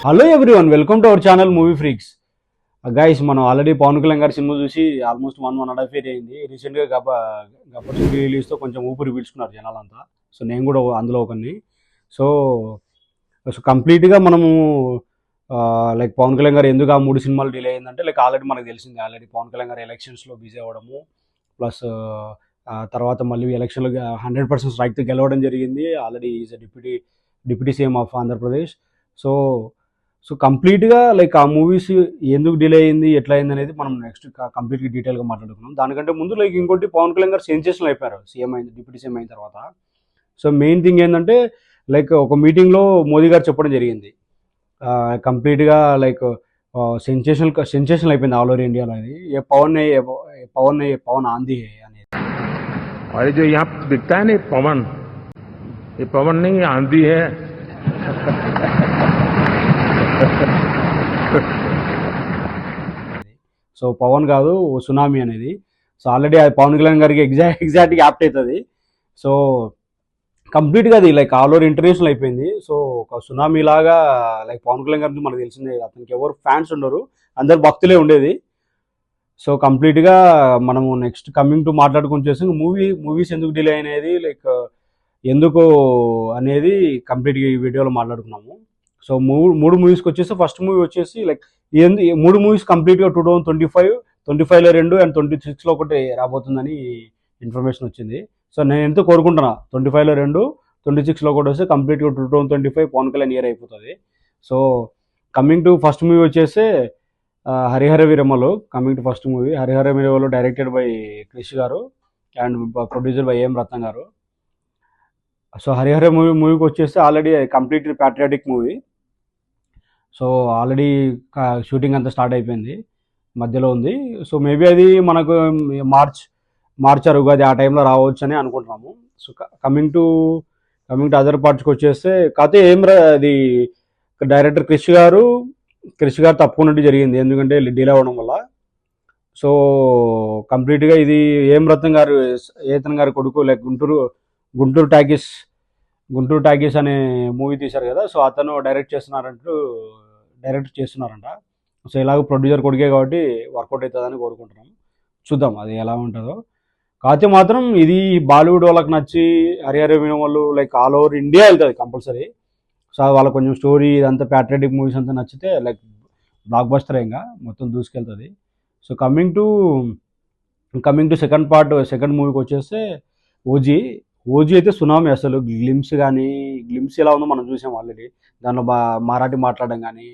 Hello everyone, welcome to our channel movie freaks. Guys, మనం already Pawan Kalyan గారి cinema చూసి almost 1.5 year అయింది. రీసెంట్గా గబ్బర్ సింగ్ రిలీజ్తో కొంచెం ఊపిరి పీల్చుకున్నారు జనాలంతా. సో నేను కూడా అందులో ఒకరిని. సో సో కంప్లీట్గా మనము లైక్ పవన్ కళ్యాణ్ గారు ఎందుకు ఆ 3 సినిమాలు డిలే అయిందంటే, లైక్ ఆల్రెడీ మనకు తెలిసింది. ఆల్రెడీ పవన్ కళ్యాణ్ గారు ఎలక్షన్స్లో బిజీ అవ్వడము, ప్లస్ తర్వాత మళ్ళీ ఎలక్షన్లో 100% స్ట్రైక్తో గెలవడం జరిగింది. Already is deputy CM of Andhra Pradesh. So so కంప్లీట్గా లైక్ ఆ మూవీస్ ఎందుకు డిలే అయింది, ఎట్లా అయింది అనేది మనం నెక్స్ట్ కంప్లీట్గా డీటెయిల్గా మాట్లాడుకున్నాం. దానికంటే ముందు లైక్ ఇంకోటి, పవన్ కళ్యాణ్ గారు సెన్సేషనల్ అయిపోయారు సీఎం అయిన డిప్యూటీ సీఎం అయిన తర్వాత. సో మెయిన్ థింగ్ ఏంటంటే, లైక్ ఒక మీటింగ్లో మోదీ గారు చెప్పడం జరిగింది, కంప్లీట్గా లైక్ సెన్సేషనల్ అయిపోయింది ఆల్ ఓవర్ ఇండియాలో. అది పవన్ ఆంధీ అనేది. और जो यहाँ दिखता है ना पवन, ये पवन नहीं आंधी है. సో పవన్ కాదు, సునామీ అనేది. సో ఆల్రెడీ అది పవన్ కళ్యాణ్ గారికి ఎగ్జాక్ట్గా యాప్ట్ అవుతుంది. సో కంప్లీట్గా అది లైక్ ఆల్ ఓవర్ ఇంటర్నేషనల్ అయిపోయింది. సో ఒక సునామీ లాగా లైక్ పవన్ కళ్యాణ్ గారికి మనకు తెలిసిందే, అతనికి ఎవరు ఫ్యాన్స్ ఉండరు, అందరు భక్తులే ఉండేది. సో కంప్లీట్గా మనము నెక్స్ట్ కమింగ్ టు మాట్లాడుకుని చేసి మూవీస్ ఎందుకు డిలే అనేది, లైక్ ఎందుకు అనేది కంప్లీట్గా ఈ వీడియోలో మాట్లాడుకున్నాము. సో మూడు మూవీస్కి వచ్చేసి, ఫస్ట్ మూవీ వచ్చేసి లైక్ 3 మూవీస్ కంప్లీట్గా 2025లో 2 అండ్ 26లో ఒకటి రాబోతుందని ఇన్ఫర్మేషన్ వచ్చింది. సో నేను ఎంతో కోరుకుంటున్నా 25లో 2, 26లో ఒకటి వస్తే కంప్లీట్గా 2025 పవన్ కళ్యాణ్ ఇయర్ అయిపోతుంది. So coming to first movie వచ్చేసి Harihara Veeramallu. Coming to first movie Harihara Veeramallu, directed by Krish garu and producer by ఏం రత్న గారు. సో హరిహర మూవీకి వచ్చేసి already complete patriotic movie. So already shooting అంతా స్టార్ట్ అయిపోయింది, మధ్యలో ఉంది. సో మేబీ అది మనకు మార్చ్ ఉగాది ఆ టైంలో రావచ్చు అని అనుకుంటున్నాము. సో కమింగ్ టు అదర్ పార్ట్స్కి వచ్చేస్తే, కాకపోతే అది డైరెక్టర్ క్రిష్ గారు తప్పుకున్నట్టు జరిగింది, ఎందుకంటే డిలే అవ్వడం వల్ల. సో కంప్లీట్గా ఇది ఏతన్ గారి కొడుకు, లైక్ గుంటూరు టాకీస్ అనే మూవీ తీశారు కదా. సో అతను డైరెక్ట్ చేస్తున్నారంట. సో ఇలాగ ప్రొడ్యూసర్ కొడుకే కాబట్టి వర్కౌట్ అవుతుందని కోరుకుంటున్నాం. చూద్దాం అది ఎలా ఉంటుందో. కాకపోతే మాత్రం ఇది బాలీవుడ్ వాళ్ళకి నచ్చి, Harihara Veeramallu like all over India వెళ్తుంది కంపల్సరీ. సో వాళ్ళకి కొంచెం స్టోరీ ఇదంతా ప్యాట్రియాటిక్ మూవీస్ అంతా నచ్చితే లైక్ బ్లాక్ బస్టర్ ఇంకా మొత్తం దూసుకెళ్తుంది. సో కమింగ్ టు సెకండ్ మూవీకి వచ్చేస్తే ఓజీ అయితే సునామీ. అసలు గ్లిమ్స్ ఎలా ఉందో మనం చూసాం ఆల్రెడీ. దానిలో మరాఠీ మాట్లాడడం కానీ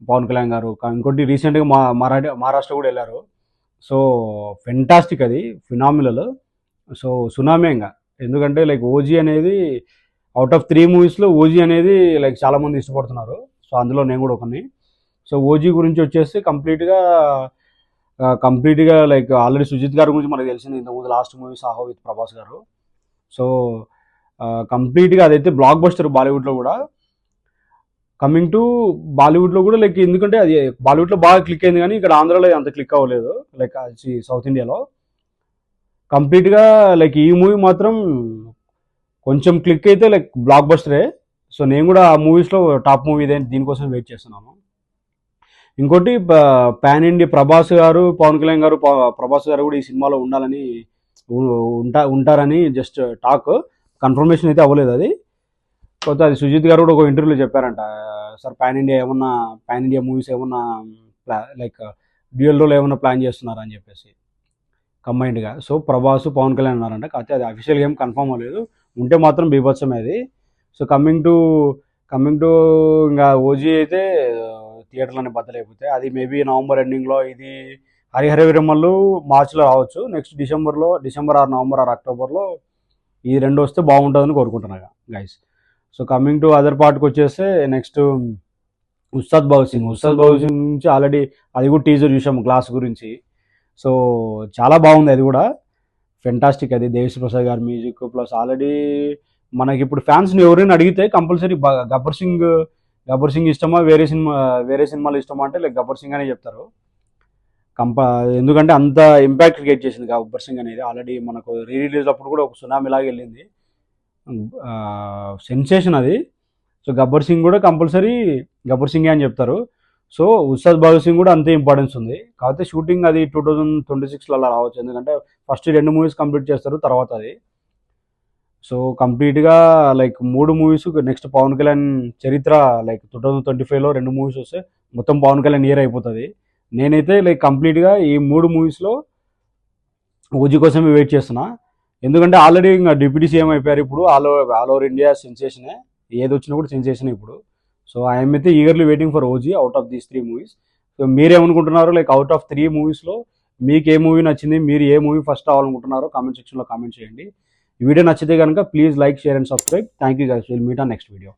పవన్ కళ్యాణ్ గారు. ఇంకోటి రీసెంట్గా మహారాష్ట్ర కూడా వెళ్ళారు. సో ఫెంటాస్టిక్, అది ఫినామినల్. సో సునామీ ఇంకా, ఎందుకంటే లైక్ ఓజీ అనేది అవుట్ ఆఫ్ 3 మూవీస్లో ఓజీ అనేది లైక్ చాలామంది ఇష్టపడుతున్నారు. సో అందులో నేను కూడా ఒకరిని. సో ఓజీ గురించి వచ్చేసి కంప్లీట్గా లైక్ ఆల్రెడీ సుజిత్ గారి గురించి మనకు తెలిసింది, ఇంతకుముందు last movie Saaho with Prabhas గారు. సో కంప్లీట్గా అదైతే బ్లాక్ బస్టర్ బాలీవుడ్లో కూడా. కమింగ్ టు బాలీవుడ్లో కూడా లైక్, ఎందుకంటే అది బాలీవుడ్లో బాగా క్లిక్ అయింది కానీ ఇక్కడ ఆంధ్రాలో అంత క్లిక్ అవ్వలేదు, లైక్ సౌత్ ఇండియాలో. కంప్లీట్గా లైక్ ఈ మూవీ మాత్రం కొంచెం క్లిక్ అయితే లైక్ బ్లాక్ బస్టరే. సో నేను కూడా ఆ మూవీస్లో టాప్ మూవీ దీనికోసం వెయిట్ చేస్తున్నాను. ఇంకోటి పాన్ ఇండియా ప్రభాస్ గారు, పవన్ కళ్యాణ్ గారు, ప్రభాస్ గారు కూడా ఈ సినిమాలో ఉంటారని జస్ట్ టాక్, కన్ఫర్మేషన్ అయితే అవ్వలేదు అది. కాకపోతే అది సుజిత్ గారు కూడా ఒక ఇంటర్వ్యూలో చెప్పారంట, సార్ పాన్ ఇండియా మూవీస్ ఏమన్నా లైక్ డ్యూయల్ రోల్ ఏమన్నా ప్లాన్ చేస్తున్నారా అని చెప్పేసి కంబైన్డ్గా. సో ప్రభాస్, పవన్ కళ్యాణ్ అన్నారంట. కాకపోతే అది అఫీషియల్గా ఏం కన్ఫర్మ్ అవ్వలేదు, ఉంటే మాత్రం బీభత్సమే అది. సో కమింగ్ టు ఇంకా ఓజీ అయితే థియేటర్లోనే బద్దలైపోతాయి. అది మేబీ నవంబర్ ఎండింగ్లో, ఇది హరిహర వీరమల్లు మార్చిలో రావచ్చు. Next December or November are అక్టోబర్లో ఈ 2 వస్తే బాగుంటుందని కోరుకుంటున్నాను guys. So coming to other పార్ట్కి వచ్చేస్తే నెక్స్ట్ ఉస్తాద్ భగత్ సింగ్ నుంచి ఆల్రెడీ అది కూడా టీజర్ చూసాము గ్లాస్ గురించి. సో చాలా బాగుంది, అది కూడా ఫెంటాస్టిక్. అది దేవిశ్రీ ప్రసాద్ గారి మ్యూజిక్ ప్లస్ ఆల్రెడీ మనకి ఇప్పుడు ఫ్యాన్స్ని ఎవరైనా అడిగితే కంపల్సరీ గబ్బర్ సింగ్ ఇష్టమా, వేరే సినిమాలు ఇష్టమా అంటే లైక్ గబ్బర్ సింగ్ అనే చెప్తారు. ఎందుకంటే అంత ఇంపాక్ట్ క్రియేట్ చేసింది గబ్బర్ సింగ్ అనేది. ఆల్రెడీ మనకు రీ రిలీజ్ అప్పుడు కూడా ఒక సునామీ లాగా వెళ్ళింది, సెన్సేషన్ అది. సో గబ్బర్ సింగ్ కూడా కంపల్సరీ గబ్బర్ సింగే అని చెప్తారు. సో ఉస్తాద్ భగత్ సింగ్ కూడా అంతే ఇంపార్టెన్స్ ఉంది. కాకపోతే షూటింగ్ అది 2026లో అలా రావచ్చు, ఎందుకంటే ఫస్ట్ 2 మూవీస్ కంప్లీట్ చేస్తారు తర్వాత అది. సో కంప్లీట్గా like 3 movies next Pawan Kalyan చరిత్ర లైక్ 2025లో 2 మూవీస్ వస్తే మొత్తం పవన్ కళ్యాణ్ ఇయర్ అయిపోతుంది. నేనైతే లైక్ కంప్లీట్గా ఈ 3 మూవీస్లో ఓజీ కోసమే వెయిట్ చేస్తున్నా. ఎందుకంటే ఆల్రెడీ ఇంకా డిప్యూటీ సీఎం అయిపోయారు, ఇప్పుడు ఆల్ ఓవర్ ఇండియా సెన్సేషనే, ఏది వచ్చినా కూడా సెన్సేషన్ ఇప్పుడు. సో ఐఎమ్ అయితే eagerly waiting for OG out of these 3 movies. So మీరేమనుకుంటున్నారు, లైక్ అవుట్ ఆఫ్ 3 మూవీస్లో మీకు ఏ మూవీ నచ్చింది, మీరు ఏ మూవీ ఫస్ట్ రావాలనుకుంటున్నారో కామెంట్ సెక్షన్లో కామెంట్ చేయండి. ఈ వీడియో నచ్చితే కనుక please like, share and subscribe. Thank you guys, will meet on next video.